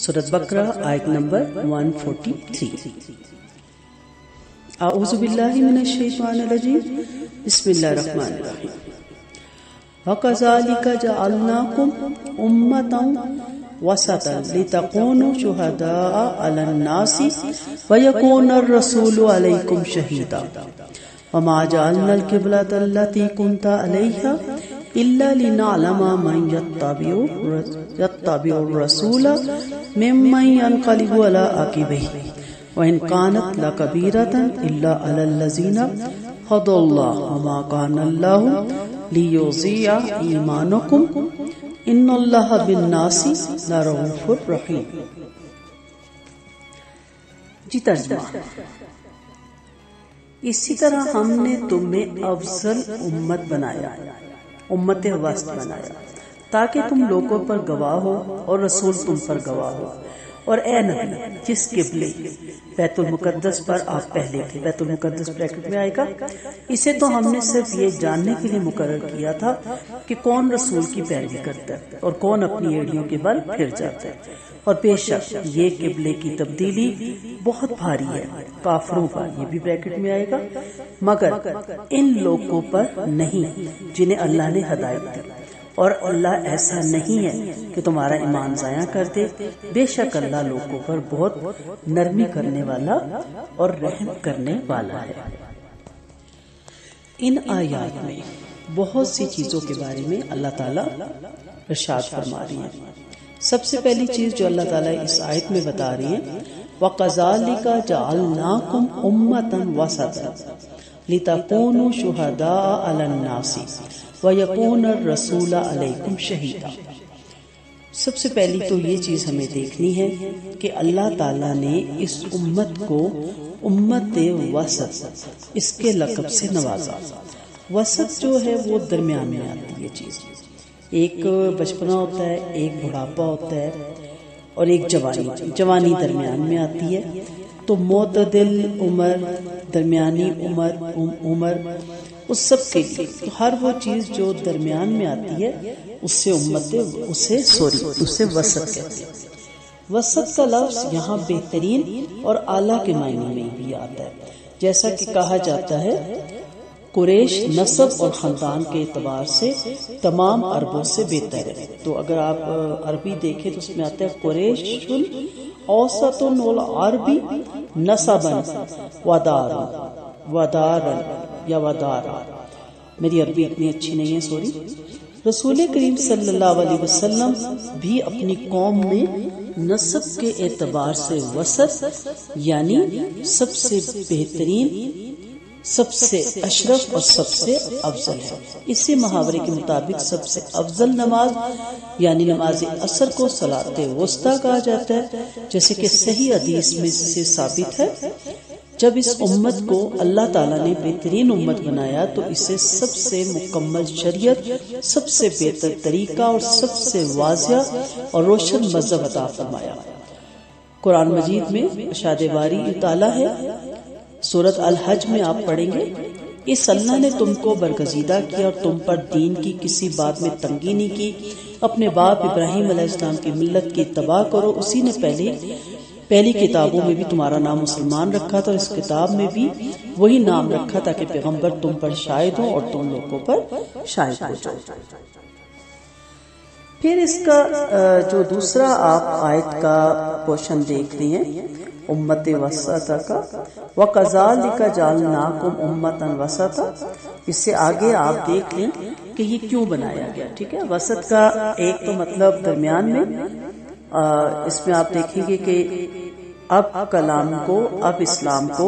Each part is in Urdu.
سورۃ بقرہ آیت نمبر 143۔ اعوذ باللہ من الشیطان الرجیم، بسم اللہ الرحمن الرحیم۔ وَكَذَلِكَ جَعَلْنَاكُمْ أُمَّةً وَسَطًا لِتَكُونُوا شُهَدَاءَ عَلَى النَّاسِ وَيَكُونَ الرَّسُولُ عَلَيْكُمْ شَهِيدًا وَمَا جَعَلْنَا الْقِبْلَةَ الَّتِي كُنْتَ عَلَيْهَا إِلَّا لِنَعْلَمَ مَن يَتَّبِعُ الرَّسُولَ مِمَّن يَنقَلِبُ عَلَى عَقِبَيْهِ وَإِن كَانَتْ لَكَبِيرَةً إِلَّا عَلَى الَّذِينَ هَدَى اللَّهُ وَمَا كَانَ اللَّهُ لِيُضِيعَ إِيمَانَكُمْ إِنَّ اللَّهَ بِالنَّاسِ لَرَءُوفٌ رَحِيمٌ۔ جی ترجمہ، اسی طرح ہم نے تمہیں افضل امت بنایا، امت وسط بنایا، تاکہ تم لوگوں پر گواہ ہو اور رسول تم پر گواہ ہو۔ اور اے نبی، جس قبلے بیت المقدس پر آپ پہلے تھے، بیت المقدس بریکٹ میں آئے گا، اسے تو ہم نے صرف یہ جاننے کے لیے مقرر کیا تھا کہ کون رسول کی پیروی کرتا ہے اور کون اپنی ایڑیوں کے بل پھر جاتا ہے۔ اور بے شک یہ قبلے کی تبدیلی بہت بھاری ہے کافروں پر، یہ بھی بریکٹ میں آئے گا، مگر ان لوگوں پر نہیں جنہیں اللہ نے ہدایت دی، اور اللہ ایسا نہیں ہے کہ تمہارا ایمان ضائع کر دے، بے شک اللہ لوگوں پر بہت نرمی کرنے والا اور رحم کرنے والا ہے۔ ان آیات میں بہت سی چیزوں کے بارے میں اللہ تعالیٰ ارشاد فرما رہی ہیں۔ سب سے پہلی چیز جو اللہ تعالیٰ اس آیت میں بتا رہی ہیں، وَقَذَلِكَ جَعَلْنَاكُمْ أُمَّةً وَسَطًا لِتَكُونُوا شُهَدَاءَ عَلَى النَّاسِ وَيَكُونَ الرَّسُولُ عَلَيْكُمْ شَهِيدًا۔ سب سے پہلی تو یہ چیز ہمیں دیکھنی ہے کہ اللہ تعالیٰ نے اس امت کو امت وسط اس کے لقب سے نوازا۔ وسط جو ہے وہ درمیان میں آتی ہے چیز، ایک بچپنا ہوتا ہے، ایک بڑھاپا ہوتا ہے اور ایک جوانی درمیان میں آتی ہے۔ تو معتدل عمر، درمیانی عمر اس سب کے لیے تو ہر وہ چیز جو درمیان میں آتی ہے اس سے اسے وسط کہتے ہیں۔ وسط کا لفظ یہاں بہترین اور اعلیٰ کے معنی میں بھی آتا ہے، جیسا کہ کہا جاتا ہے قریش نسب اور خاندان کے اعتبار سے تمام عربوں سے بہتر ہے۔ تو اگر آپ عربی دیکھیں تو اس میں آتا ہے قریش اوسط العرب نسبا ودارا یا ودارا۔ میری عربی اتنی اچھی نہیں ہے، سوری۔ رسول کریم صلی اللہ علیہ وسلم بھی اپنی قوم میں نسب کے اعتبار سے وسط یعنی سب سے بہترین، سب سے اشرف اور سب سے افضل ہے۔ اسی محاورے کے مطابق سب سے افضل نماز یعنی نماز عصر کو صلاۃ وسطیٰ کہا جاتا ہے، جیسے کہ صحیح حدیث میں سے ثابت ہے۔ جب اس امت کو اللہ تعالیٰ نے بہترین امت بنایا تو اسے سب سے مکمل شریعت، سب سے بہتر طریقہ اور سب سے واضح اور روشن مذہب عطا فرمایا۔ قرآن مجید میں ارشاد باری تعالیٰ ہے، سورۃ الحج میں آپ پڑھیں گے، اس اللہ نے تم کو برگزیدہ کیا اور تم پر دین کی کسی بات میں تنگی نہیں کی، اپنے باپ ابراہیم علیہ السلام کی ملت کی اتباع کرو، اسی نے پہلی کتابوں میں بھی تمہارا نام مسلمان رکھا تھا اور اس کتاب میں بھی وہی نام رکھا تاکہ پیغمبر تم پر شاہد ہوں اور تم لوگوں پر شاہد ہو جائے۔ پھر اس کا جو دوسرا آپ آیت کا پورشن دیکھ رہی ہیں امت وسطا کا، وَقَذَلِكَ جَعَلْنَاكُمْ أُمَّةً وَسَطًا، اس سے آگے آپ دیکھ لیں کہ یہ کیوں بنایا گیا۔ ٹھیک ہے، وسط کا ایک تو مطلب درمیان میں، اس میں آپ دیکھیں گے کہ اب کلام کو، اب اسلام کو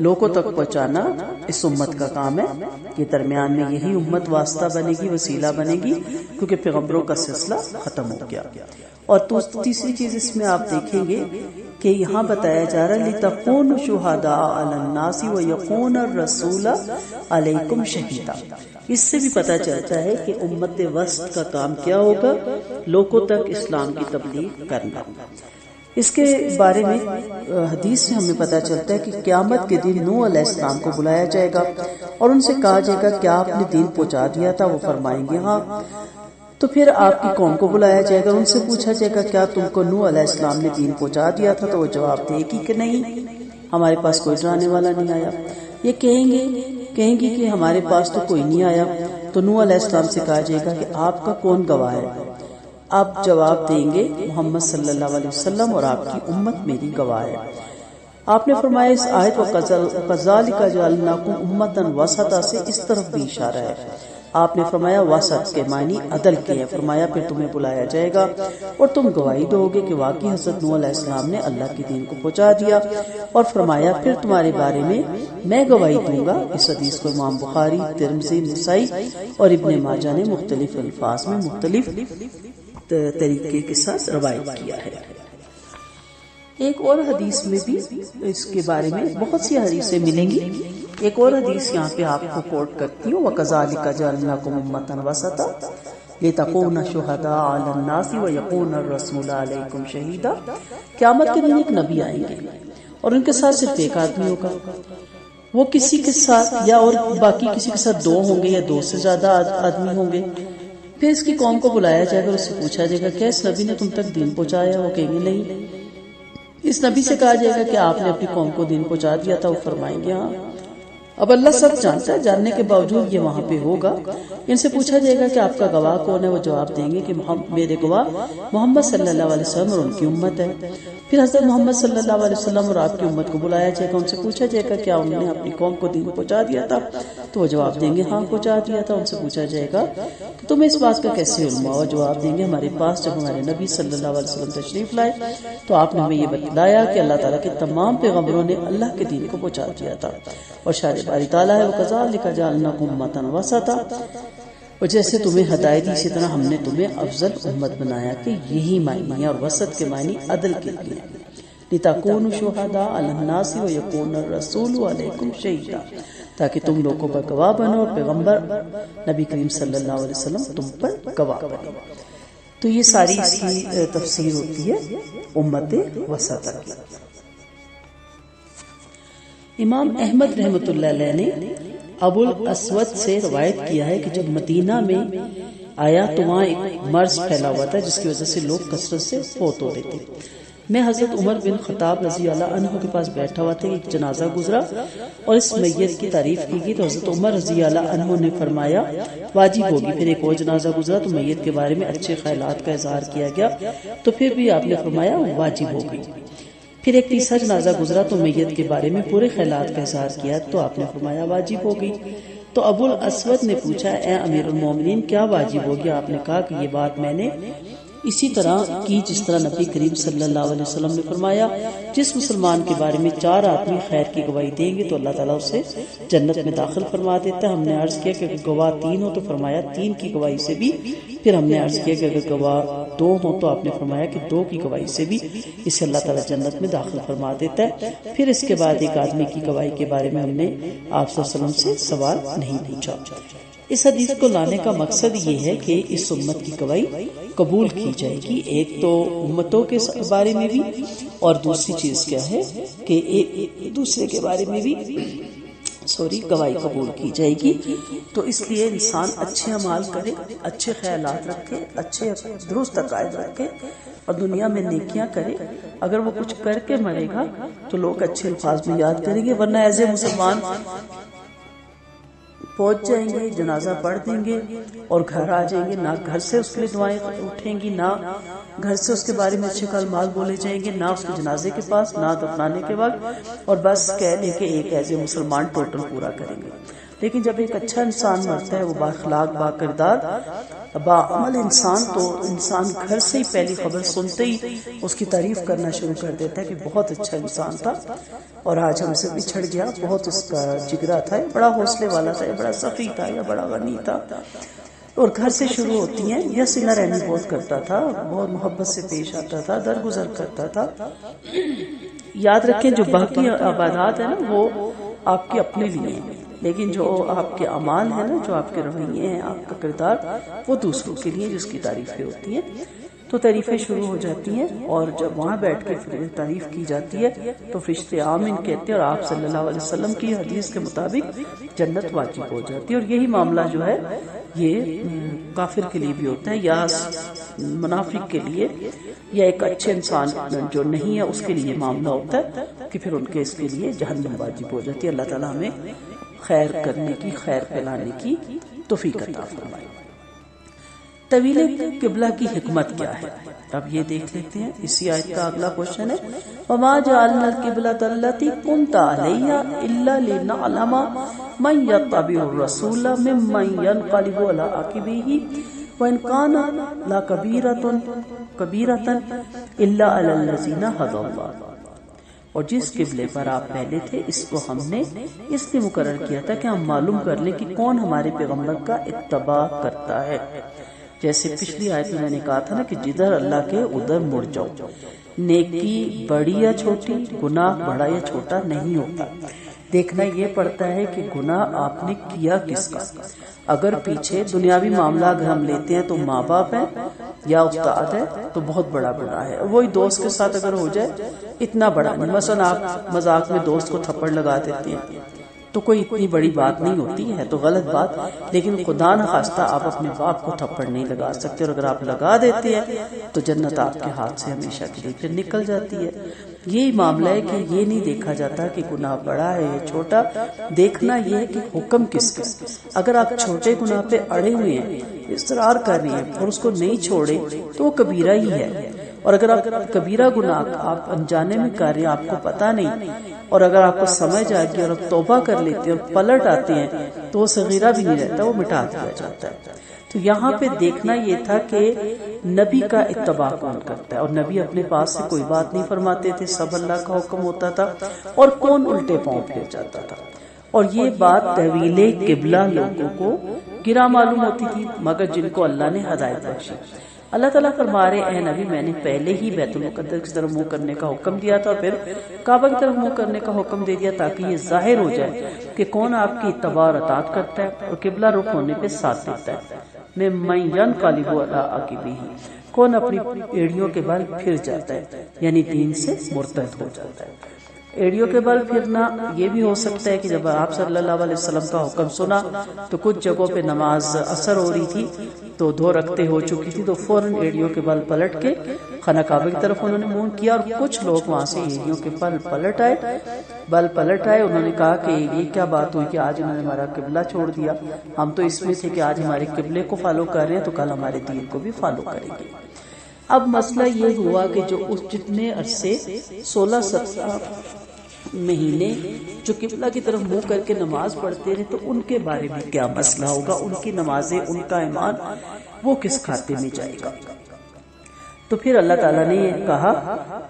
لوگوں تک پہنچانا اس امت کا کام ہے۔ یہ درمیان میں یہی امت واسطہ بنے گی، وسیلہ بنے گی، کیونکہ پیغمبروں کا سلسلہ ختم ہو گیا۔ اور تیسری چیز اس میں آپ دیکھیں گے کہ یہاں بتایا جا رہا ہے لِتَكُونُوا شُهَدَاءَ عَلَى النَّاسِ وَيَكُونَ الرَّسُولُ عَلَيْكُمْ شَهِيدًا۔ اس سے بھی پتہ چلتا ہے کہ امت وسط کا کام کیا ہوگا، لوگوں تک اسلام کی تبلیغ کرنا۔ اس کے بارے میں حدیث سے ہمیں پتہ چلتا ہے کہ قیامت کے دن نوح علیہ السلام کو بلایا جائے گا اور ان سے کہا جائے گا کیا آپ نے دین پہنچا دیا تھا؟ وہ فرمائیں گے ہاں۔ تو پھر آپ کی قوم کو بلایا جائے گا، ان سے پوچھا جائے گا کیا تم کو نوح علیہ السلام نے دین پہنچا دیا تھا؟ تو وہ جواب دے گی کہ نہیں، ہمارے پاس کوئی ڈرانے والا نہیں آیا۔ یہ کہیں گے کہ ہمارے پاس تو کوئی نہیں آیا۔ تو نوح علیہ السلام سے کہا جائے گا کہ آپ کا کون گواہ ہے؟ آپ جواب دیں گے محمد صلی اللہ علیہ وسلم اور آپ کی امت میری گواہ ہے۔ آپ نے فرمایا اس آیت وَكَذَلِكَ جَعَلْنَاكُمْ أُمَّةً وَسَطًا سے اس طرف بھی اشارہ ہے۔ آپ نے فرمایا وسط کے معنی عدل کے ہے۔ فرمایا پھر تمہیں بلایا جائے گا اور تم گواہی دو گے کہ واقعی حضرت نوح علیہ السلام نے اللہ کے دین کو پہنچا دیا، اور فرمایا پھر تمہارے بارے میں گواہی دوں گا۔ اس حدیث کو امام بخاری، ترمذی، نسائی اور ابن ماجہ نے مختلف الفاظ میں مختلف طریقے کے ساتھ روایت کیا ہے۔ ایک اور حدیث میں بھی اس کے بارے میں بہت سی حدیثیں ملیں گی۔ ایک اور حدیث یہاں پہ آپ کو کوٹ کرتی ہوں، وَكَذَلِكَ جَعَلْنَاكُمْ أُمَّةً وَسَطًا لِتَكُونَ شُهَدَاءَ عَلَى النَّاسِ وَيَكُونَ الرَّسُولُ عَلَيْكُمْ شَهِيدًا۔ قیامت کے دن ایک نبی آئیں گے اور ان کے ساتھ صرف ایک آدمی ہوگا، وہ کسی کے ساتھ یا اور باقی کسی کے ساتھ دو ہوں گے یا دو سے زیادہ آدمی ہوں گے۔ پھر اس کی قوم کو بلایا جائے گا اور اس سے پوچھا جائے گا کیا اس نبی نے تم تک دین پہنچایا؟ وہ کہیں گے نہیں۔ اس نبی سے کہا جائے گا کہ آپ نے اپنی قوم کو دین پہنچا دیا تھا؟ وہ فرمائیں گے ہاں۔ اب اللہ سب جانتا ہے، جاننے کے باوجود یہ وہاں پہ ہوگا۔ ان سے پوچھا جائے گا کہ آپ کا گواہ کون ہے؟ وہ جواب دیں گے کہ میرے گواہ محمد صلی اللہ علیہ وسلم اور ان کی امت ہے۔ پھر حضرت محمد صلی اللہ علیہ وسلم اور آپ کی امت کو بلایا جائے گا، ان سے پوچھا جائے گا کیا انہوں نے اپنی قوم کو دین پہنچا دیا تھا؟ تو وہ جواب دیں گے ہاں پہنچا دیا تھا۔ ان سے پوچھا جائے گا کہ تمہیں اس بات کا کیسے علم ہوا؟ وہ جواب دیں گے ہمارے پاس جب ہمارے نبی صلی اللہ علیہ وسلم تشریف لائے تو آپ نے ہمیں یہ بتلایا کہ اللہ تعالیٰ کے تمام پیغمبروں نے اللہ کے دین کو پہنچا دیا تھا۔ اور شاید باری تعالیٰ ہے وَكَذَلِكَ جَعَلْنَاكُمْ أُمَّةً وَسَطًا، اور جیسے تمہیں ہدایت دی اسی طرح ہم نے تمہیں افضل امت بنایا، کہ یہی معنی ہے، اور وسط کے معنی عدل کے لیے، لِتَكُونُوا شُهَدَاءَ عَلَى النَّاسِ وَيَكُونَ الرَّسُولُ عَلَيْكُمْ شَهِيدًا، تاکہ تم لوگوں پر گواہ بنو اور پیغمبر نبی کریم صلی اللہ علیہ وسلم تم پر گواہ بنے۔ تو یہ ساری اس کی تفسیر ہوتی ہے امت وسطا کی۔ امام احمد رحمۃ اللہ علیہ نے ابو الاسود سے روایت کیا ہے کہ جب مدینہ میں آیا تو وہاں ایک مرض پھیلا ہوا تھا جس کی وجہ سے لوگ کثرت سے فوت ہو رہے تھے۔ میں حضرت عمر بن خطاب رضی اللہ عنہ کے پاس بیٹھا ہوا تھا، ایک جنازہ گزرا اور اس میت کی تعریف کی گئی تو حضرت عمر رضی اللہ عنہ نے فرمایا واجب ہوگی۔ پھر ایک اور جنازہ گزرا تو میت کے بارے میں اچھے خیالات کا اظہار کیا گیا تو پھر بھی آپ نے فرمایا واجب ہوگی۔ پھر ایک تیسرا جنازہ گزرا تو میت کے بارے میں پورے خیالات کا اظہار کیا تو آپ نے فرمایا واجب ہوگی۔ تو ابو الاسود نے پوچھا اے امیر المومنین کیا واجب ہوگی؟ آپ نے کہا کہ یہ بات میں نے اسی طرح کی جس طرح نبی کریم صلی اللہ علیہ وسلم نے فرمایا جس مسلمان کے بارے میں 4 آدمی خیر کی گواہی دیں گے تو اللہ تعالیٰ اسے جنت میں داخل فرما دیتا ہے۔ ہم نے عرض کیا کہ اگر گواہ 3 ہو تو فرمایا 3 کی گواہی سے بھی۔ پھر ہم نے عرض کیا کہ اگر گواہ 2 ہو تو آپ نے فرمایا کہ 2 کی گواہی سے بھی اسے اللہ تعالیٰ جنت میں داخل فرما دیتا ہے۔ پھر اس کے بعد ایک آدمی کی گواہی کے بارے میں ہم نے آپ صلی اللہ علیہ وسلم سے سوال نہیں پوچھا۔ اس حدیث کو لانے کا مقصد یہ ہے کہ اس امت کی گواہی قبول کی جائے گی، ایک تو امتوں کے بارے میں بھی اور دوسری چیز کیا ہے کہ ایک دوسرے کے بارے میں بھی گواہی قبول کی جائے گی۔ تو اس لیے انسان اچھے اعمال کرے، اچھے خیالات رکھے، اچھے درست عقائد رکھے اور دنیا میں نیکیاں کرے۔ اگر وہ کچھ کر کے مرے گا تو لوگ اچھے الفاظ میں یاد کریں گے، ورنہ ایز اے مسلمان پہنچ جائیں گے، جنازہ پڑھ دیں گے اور گھر آ جائیں گے، نہ گھر سے اس کے لیے دعائیں اٹھیں گی، نہ گھر سے اس کے بارے میں اچھے کلمات بولے جائیں گے، نہ اس کے جنازے کے پاس، نہ دفنانے کے وقت، اور بس کہہ لیں کہ ایک ایسے مسلمان ٹوٹل پورا کریں گے۔ لیکن جب ایک اچھا انسان مرتا ہے، وہ بااخلاق، با کردار، باعمل انسان، تو انسان گھر سے ہی پہلی خبر سنتے ہی اس کی تعریف کرنا شروع کر دیتا ہے کہ بہت اچھا انسان تھا اور آج ہم سے بچھڑ گیا، بہت اس کا جگرا تھا، بڑا حوصلے والا تھا، بڑا سخی تھا یا بڑا غنی تھا۔ اور گھر سے شروع ہوتی ہیں، یہ صلہ رحمی بہت کرتا تھا، بہت محبت سے پیش آتا تھا، درگزر کرتا تھا۔ یاد رکھیں جو باقی عبادات ہیں نا وہ آپ کے اپنے لیے ہیں، لیکن جو آپ کے اعمال ہیں نا، جو آپ کے رویے ہیں، آپ کا کردار، وہ دوسروں کے لیے جس کی تعریفیں ہوتی ہیں۔ تو تعریفیں شروع ہو جاتی ہیں، اور جب وہاں بیٹھ کے تعریف کی جاتی ہے تو فرشتے آمین کہتے ہیں، اور آپ صلی اللہ علیہ وسلم کی حدیث کے مطابق جنت واجب ہو جاتی ہے۔ اور یہی معاملہ جو ہے یہ کافر کے لیے بھی ہوتا ہے، یا منافق کے لیے، یا ایک اچھے انسان جو نہیں ہے اس کے لیے معاملہ ہوتا ہے کہ پھر ان کے اس کے لیے جہنم واجب ہو جاتی ہے۔ اللہ تعالیٰ ہمیں خیر کرنے کی، خیر پھیلانے کی توفیق عطا فرمائے۔ طویل قبلہ کی حکمت کیا ہے؟ اب یہ دیکھ لیتے ہیں، اسی آیت کا اگلا کوشچن ہے وَمَا جَعَلْنَا الْقِبْلَةَ الَّتِي كُنْتَ عَلَيْهَا إِلَّا لِنَعْلَمَ مَنْ يَتَّبِعُ الرَّسُولَ مِمَّنْ يَنْقَلِبُ عَلَىٰ عَقِبَيْهِ وَإِنْ كَانَ لَكَبِيرَةً إِلَّا عَلَى الَّذِينَ هَدَى اللَّهُ۔ اور جس قبلے پر آپ پہلے تھے اس کو ہم نے اس لیے مقرر کیا تھا کہ ہم معلوم کر لیں کہ کون ہمارے پیغمبر کا اتباع کرتا ہے۔ جیسے پچھلی آیت میں نے کہا تھا نا کہ جدھر اللہ کے ادھر مڑ جاؤ، نیکی بڑی یا چھوٹی، گناہ بڑا یا چھوٹا نہیں ہوتا، دیکھنا یہ پڑتا ہے کہ گناہ آپ نے کیا کس کا۔ اگر پیچھے دنیاوی معاملہ اگر ہم لیتے ہیں تو ماں باپ ہیں یا استاد ہے تو بہت بڑا گناہ ہے، وہی دوست کے ساتھ اگر ہو جائے اتنا بڑا نہیں، مثلا آپ مذاق میں دوست کو تھپڑ لگا دیتے ہیں تو کوئی اتنی بڑی بات نہیں ہوتی ہے، تو غلط بات، لیکن خدا نخواستہ آپ اپنے باپ کو تھپڑ نہیں لگا سکتے، اور اگر آپ لگا دیتے ہیں تو جنت آپ کے ہاتھ سے ہمیشہ کے لیے پھر نکل جاتی ہے۔ یہی معاملہ ہے کہ یہ نہیں دیکھا جاتا کہ گناہ بڑا ہے یا چھوٹا، دیکھنا یہ ہے کہ حکم کس کا۔ اگر آپ چھوٹے گناہ پہ اڑے ہوئے ہیں، اصرار کر رہے ہیں اور اس کو نہیں چھوڑے تو وہ کبیرہ ہی ہے، اور اگر آپ کبیرہ گناہ آپ انجانے میں کر رہے ہیں، آپ کو پتہ نہیں، اور اگر آپ کو سمجھ آ گئی اور آپ توبہ کر لیتے ہیں اور پلٹ آتے ہیں تو وہ صغیرہ بھی نہیں رہتا، وہ مٹا دیا جاتا ہے۔ تو یہاں پہ دیکھنا یہ تھا کہ نبی کا اتباع کون کرتا ہے، اور نبی اپنے پاس سے کوئی بات نہیں فرماتے تھے، سب اللہ کا حکم ہوتا تھا، اور کون الٹے پاؤں پھر جاتا تھا۔ اور یہ بات طویل قبلہ لوگوں کو گرا معلوم ہوتی تھی، مگر جن کو اللہ نے ہدایت بخشی۔ اللہ تعالیٰ فرما رہے اے نبی میں نے پہلے ہی بیت المقدس کی طرف منہ کرنے کا حکم دیا تھا، اور پھر کعبہ کی طرف منہ کرنے کا حکم دے دیا تاکہ یہ ظاہر ہو جائے کہ کون آپ کی اتباع اور اطاعت کرتا ہے اور قبلہ رخ ہونے پہ ساتھ دیتا ہے۔ مَن يَنْقَلِبُ عَلَىٰ عَقِبَيْهِ، کون اپنی ایڑیوں کے بل پھر جاتا ہے، یعنی دین سے مرتد ہو جاتا ہے۔ ایڑیوں کے بل پھرنا یہ بھی ہو سکتا ہے کہ جب آپ صلی اللہ علیہ وسلم کا حکم سنا تو کچھ جگہوں پہ نماز اثر ہو رہی تھی تو 2 رکعتیں ہو چکی تھی، تو فوراً ایڑیوں کے بل پلٹ کے خانہ کعبہ کی طرف انہوں نے منہ کیا، اور کچھ لوگ وہاں سے ایڑیوں کے بل پلٹ آئے، انہوں نے کہا کہ یہ کیا بات ہوئی کہ آج انہوں نے ہمارا قبلہ چھوڑ دیا، ہم تو اس میں تھے کہ آج ہمارے قبلے کو فالو کر رہے ہیں تو کل ہمارے دین کو بھی فالو کریں گے۔ اب مسئلہ یہ ہوا کہ جو اس جتنے عرصے 16-17 مہینے جو قبلہ کی طرف منہ کر کے نماز پڑھتے رہے تو ان کے بارے میں کیا مسئلہ ہوگا، ان کی نمازیں، ان کا ایمان وہ کس کھاتے میں جائے گا۔ تو پھر اللہ تعالیٰ نے یہ کہا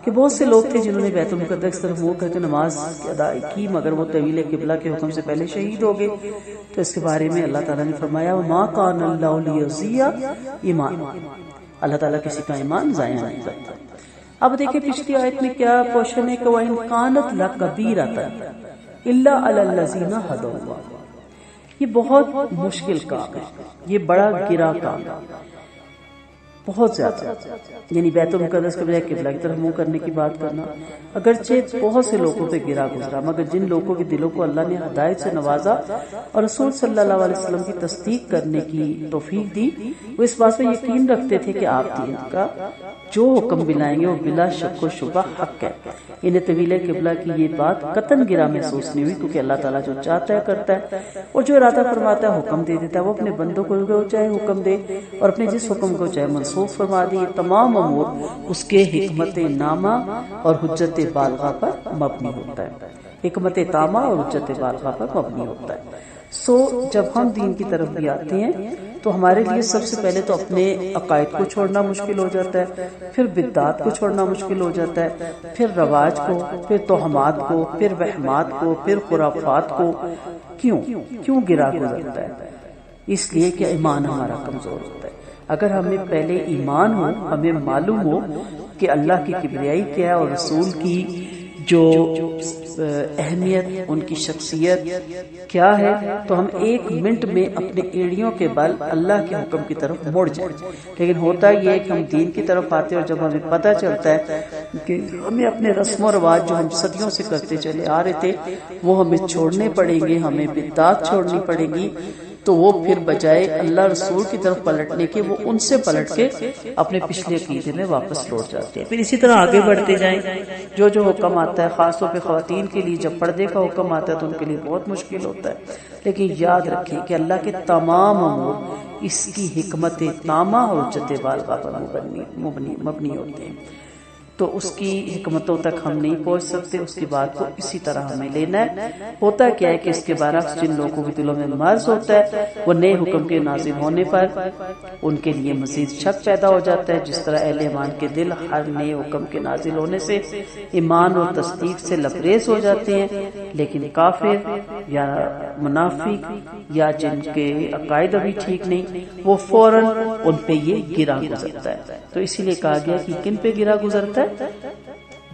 کہ بہت سے لوگ تھے جنہوں نے بیت المقدس کی طرف منہ کر کے نماز ادا کی، مگر وہ طویل قبلہ کے حکم سے پہلے شہید ہو گئے۔ تو اس کے بارے میں اللہ تعالیٰ نے فرمایا وَمَا كَانَ اللَّهُ لِيُضِيعَ ایمان، اللہ تعالیٰ کسی کا ایمان ضائع نہیں کرتا۔ اب دیکھیں پچھلی آیت میں کیا کوشچن ہے کہ وَإِن كَانَتْ لَكَبِيرَةً إِلَّا عَلَى الَّذِينَ هَدَى اللَّهُ، یہ بہت مشکل کام ہے، یہ بڑا گرا کام ہے، بہت زیادہ، یعنی بیت المقدس کے بجائے قبلہ کی طرف منہ کرنے کی بات کرنا، اگرچہ بہت سے لوگوں پہ گرا گزرا، مگر جن لوگوں کے دلوں کو اللہ نے ہدایت سے نوازا اور رسول صلی اللہ علیہ وسلم کی تصدیق کرنے کی توفیق دی، وہ اس بات پہ یقین رکھتے تھے کہ آپ دین کا جو حکم بلائیں گے وہ بلا شک و شبہ حق ہے۔ انہیں طویل قبلہ کی یہ بات قطعاً گرا محسوس نہیں ہوئی، کیونکہ اللہ تعالیٰ جو چاہتا ہے کرتا ہے، اور جو ارادہ فرماتا ہے حکم دے دیتا ہے، وہ اپنے بندوں کو چاہے حکم دے اور اپنے جس حکم کو چاہے منسوخ فرما دے، یہ تمام امور اس کے حکمت نامہ اور حجت بالغہ پر مبنی ہوتا ہے، حکمت تامہ اور حجت بالغہ پر مبنی ہوتا ہے۔ جب ہم دین کی طرف بھی آتے ہیں تو ہمارے لیے سب سے پہلے تو اپنے عقائد کو چھوڑنا مشکل ہو جاتا ہے، پھر بدعات کو چھوڑنا مشکل ہو جاتا ہے، پھر رواج کو، پھر توہمات کو، پھر وہمات کو، پھر خرافات کو۔ کیوں گرا گزرتا ہے؟ اس لیے کہ ایمان ہمارا کمزور ہوتا ہے۔ اگر ہمیں پہلے ایمان ہو، ہمیں معلوم ہو کہ اللہ کی کبریائی کیا ہے اور رسول کی جو اہمیت، ان کی شخصیت کیا ہے، تو ہم 1 منٹ میں اپنے ایڑیوں کے بل اللہ کے حکم کی طرف مڑ جائیں۔ لیکن ہوتا یہ ہے کہ ہم دین کی طرف آتے ہیں اور جب ہمیں پتہ چلتا ہے کہ ہمیں اپنے رسم و رواج جو ہم صدیوں سے کرتے چلے آ رہے تھے وہ ہمیں چھوڑنے پڑیں گے، ہمیں بدعات چھوڑنی پڑے گی، تو وہ پھر بجائے اللہ رسول کی طرف پلٹنے کے وہ ان سے پلٹ کے اپنے پچھلے عقیدے میں واپس لوٹ جاتے ہیں۔ پھر اسی طرح آگے بڑھتے جائیں، جو حکم آتا ہے خاص طور پہ خواتین کے لیے جب پردے کا حکم آتا ہے تو ان کے لیے بہت مشکل ہوتا ہے، لیکن یاد رکھیں کہ اللہ کے تمام امور اس کی حکمت تامہ اور حجت بالغہ پر مبنی ہوتے ہیں، تو اس کی حکمتوں تک ہم نہیں پہنچ سکتے، اس کی بات کو اسی طرح ہمیں لینا ہے۔ ہوتا کیا ہے کہ اس کے برعکس جن لوگوں کے دلوں میں مرض ہوتا ہے وہ نئے حکم کے نازل ہونے پر ان کے لیے مزید شک پیدا ہو جاتا ہے، جس طرح اہل ایمان کے دل ہر نئے حکم کے نازل ہونے سے ایمان اور تصدیق سے لبریز ہو جاتے ہیں، لیکن کافر یا منافق یا جن کے عقائد ابھی ٹھیک نہیں وہ فوراً ان پہ یہ گرا گزرتا ہے۔ تو اسی لیے کہا گیا کہ کن پہ گرا گزرتا ہے؟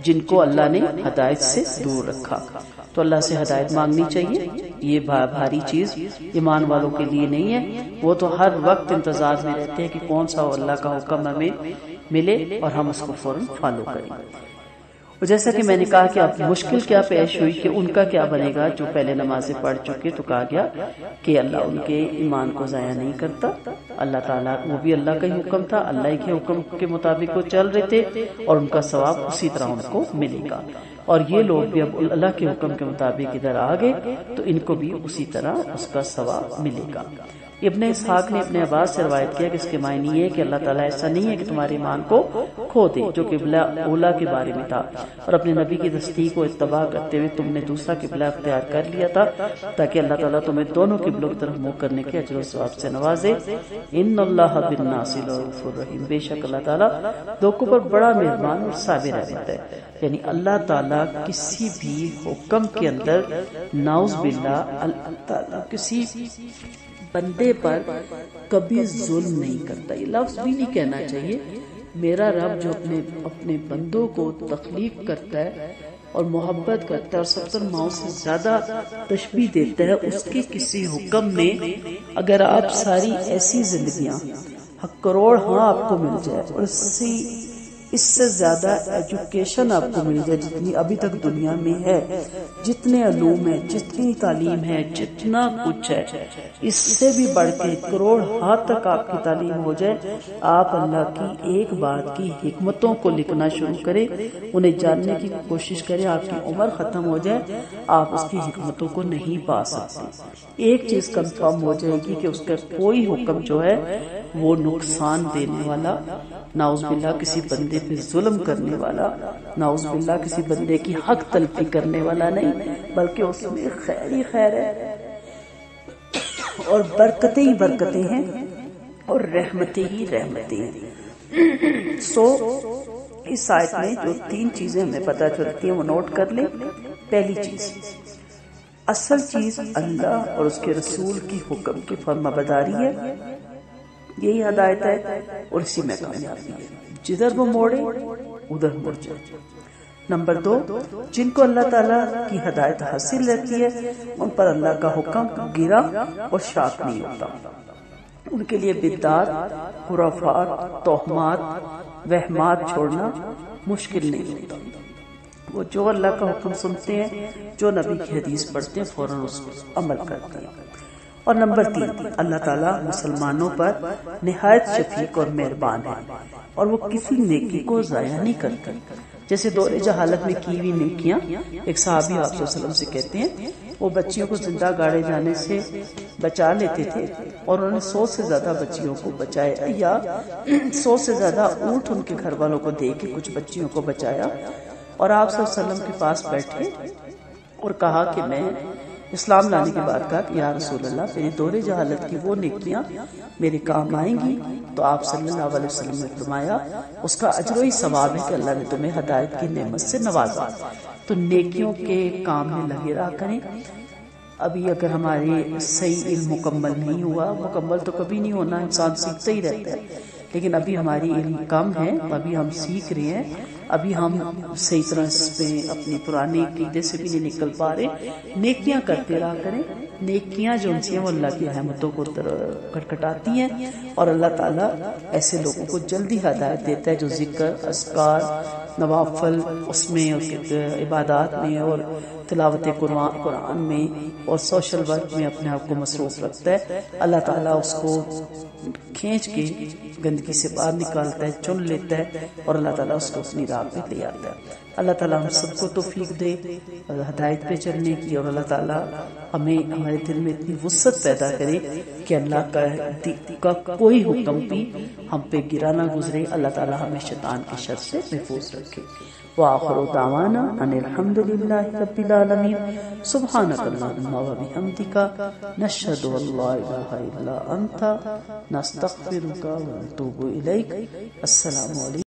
جن کو اللہ نے ہدایت سے دور رکھا۔ تو اللہ سے ہدایت مانگنی چاہیے، یہ بھاری چیز ایمان والوں کے لیے نہیں ہے، وہ تو ہر وقت انتظار میں رہتے ہیں کہ کون سا اللہ کا حکم ہمیں ملے اور ہم اس کو فوراً فالو کریں۔ اور جیسا کہ میں نے کہا کہ اب مشکل کیا پیش ہوئی کہ ان کا کیا بنے گا جو پہلے نمازیں پڑھ چکے، تو کہا گیا کہ اللہ ان کے ایمان کو ضائع نہیں کرتا، اللہ تعالیٰ وہ بھی اللہ کا ہی حکم تھا، اللہ کے حکم کے مطابق وہ چل رہے تھے اور ان کا ثواب اسی طرح ان کو ملے گا، اور یہ لوگ بھی اب اللہ کے حکم کے مطابق ادھر آ گئے تو ان کو بھی اسی طرح اس کا ثواب ملے گا۔ ابن اسحاق نے اپنے عباس سے روایت کیا کہ اس کے معنی یہ ہے کہ اللہ تعالیٰ ایسا نہیں ہے کہ تمہارے ایمان کو کھو دے، جو قبلہ اولا کے بارے میں تھا، اور اپنے نبی کی تصدیق و اتباع کرتے ہوئے تم نے دوسرا قبلہ اختیار کر لیا تھا تاکہ اللہ تعالیٰ تمہیں دونوں قبلوں کی طرف منہ کرنے کے اجر و ثواب سے نوازے۔ ان اللہ بالناس لرؤوف رحیم، بے شک اللہ تعالیٰ لوگوں پر بڑا مہربان اور صابر رحمت ہے۔ یعنی اللہ تعالیٰ کسی بھی حکم کے اندر نعوذ باللہ اللہ تعالیٰ کسی بندے پر کبھی ظلم نہیں کرتا۔ یہ لفظ بھی نہیں کہنا چاہیے، میرا رب جو اپنے بندوں کو تخلیق کرتا ہے اور محبت کرتا ہے اور 70 ماؤں سے زیادہ تشبیہ دیتا ہے، اس کے کسی حکم میں اگر آپ ساری ایسی زندگیاں کروڑ آپ کو مل جائے اور اس سے زیادہ ایجوکیشن آپ کو مل جائے جتنی ابھی تک دنیا میں ہے، جتنے علوم ہیں، جتنی تعلیم ہے، جتنا کچھ ہے، اس سے بھی بڑھ کے کروڑ تک آپ کی تعلیم ہو جائے، آپ اللہ کی ایک بات کی حکمتوں کو لکھنا شروع کریں، انہیں جاننے کی کوشش کریں، آپ کی عمر ختم ہو جائے، آپ اس کی حکمتوں کو نہیں پا سکتے۔ ایک چیز کنفرم ہو جائے گی کہ اس کا کوئی حکم جو ہے وہ نقصان دینے والا، نعوذ باللہ کسی بندے پہ ظلم کرنے والا، نعوذ باللہ کسی بندے کی حق تلفی کرنے والا نہیں، بلکہ اس میں خیر ہی خیر ہے اور برکتیں ہی برکتیں ہیں اور رحمتیں ہی رحمتیں ہیں۔ اس آیت میں جو 3 چیزیں ہمیں پتہ چلتی ہیں وہ نوٹ کر لیں۔ پہلی چیز، اصل چیز اللہ اور اس کے رسول کی حکم کی فرمانبرداری ہے، یہی ہدایت ہے اور اسی میں کامیابی ہے، جدھر وہ موڑے ادھر مڑ جائے۔ نمبر 2، جن کو اللہ تعالیٰ کی ہدایت حاصل رہتی ہے ان پر اللہ کا حکم گرا اور شاق نہیں ہوتا، ان کے لیے بدعات، خرافات، توہمات، وہمات چھوڑنا مشکل نہیں ہوتا، وہ جو اللہ کا حکم سنتے ہیں، جو نبی کی حدیث پڑھتے ہیں، فوراً اس پر عمل کرتے ہیں۔ اور نمبر 3، اللہ تعالیٰ مسلمانوں پر نہایت شفیق اور مہربان ہے اور وہ کسی نیکی کو ضائع نہیں کرتے۔ جیسے دور جہالت میں کی ہوئی نیکیاں، ایک صحابی آپ صلی اللہ علیہ وسلم سے کہتے ہیں وہ بچیوں کو زندہ گاڑے جانے سے بچا لیتے تھے اور انہوں نے 100 سے زیادہ بچیوں کو بچایا، یا 100 سے زیادہ اونٹ ان کے گھر والوں کو دے کے کچھ بچیوں کو بچایا، اور آپ صلی اللہ علیہ وسلم کے پاس بیٹھے اور کہا کہ میں اسلام لانے کے بعد کہا کہ یا رسول اللہ میری دور جہالت کی وہ نیکیاں میرے کام آئیں گی، تو آپ صلی اللہ علیہ وسلم نے فرمایا اس کا اجر و ثواب ہے کہ اللہ نے تمہیں ہدایت کی نعمت سے نوازا۔ تو نیکیوں کے کام میں لگے رہا کریں۔ ابھی اگر ہمارے صحیح علم مکمل نہیں ہوا، مکمل تو کبھی نہیں ہونا، انسان سیکھتا ہی رہتا ہے، لیکن ابھی ہماری علم کم ہے، ابھی ہم سیکھ رہے ہیں، ابھی ہم صحیح طرح اس میں اپنی پرانے عقیدے سے بھی نہیں نکل پا رہے، نیکیاں کرتے رہا کریں. نیکیاں جو ہیں وہ اللہ کی رحمتوں کو کٹکھٹاتی ہیں، اور اللہ تعالیٰ ایسے لوگوں کو جلدی ہدایت دیتا ہے جو ذکر، اذکار، نوافل اس میں، عبادات میں اور تلاوت قرآن میں اور سوشل ورک میں اپنے آپ کو مصروف رکھتا ہے. اللہ تعالیٰ اس کو کھینچ کے گندگی سے باہر نکالتا ہے، چن لیتا ہے، اور اللہ تعالیٰ اس کو اپنی راہ پہ لے آتا ہے. اللہ تعالیٰ ہم سب کو توفیق دے ہدایت پہ چلنے کی، اور اللہ تعالیٰ ہمیں ہمارے دل میں اتنی وسعت پیدا کرے کہ اللہ کا کوئی حکم بھی ہم پہ گرا نہ گزرے. اللہ تعالیٰ ہمیں شیطان کی شر سے محفوظ رکھے. وآخر دعوانا ان الحمد للہ رب العالمین. سبحانک اللہم و بحمدک، نشہد ان لا الہ الا انت، نستغفرک و نتوب الیک. السلام علیکم.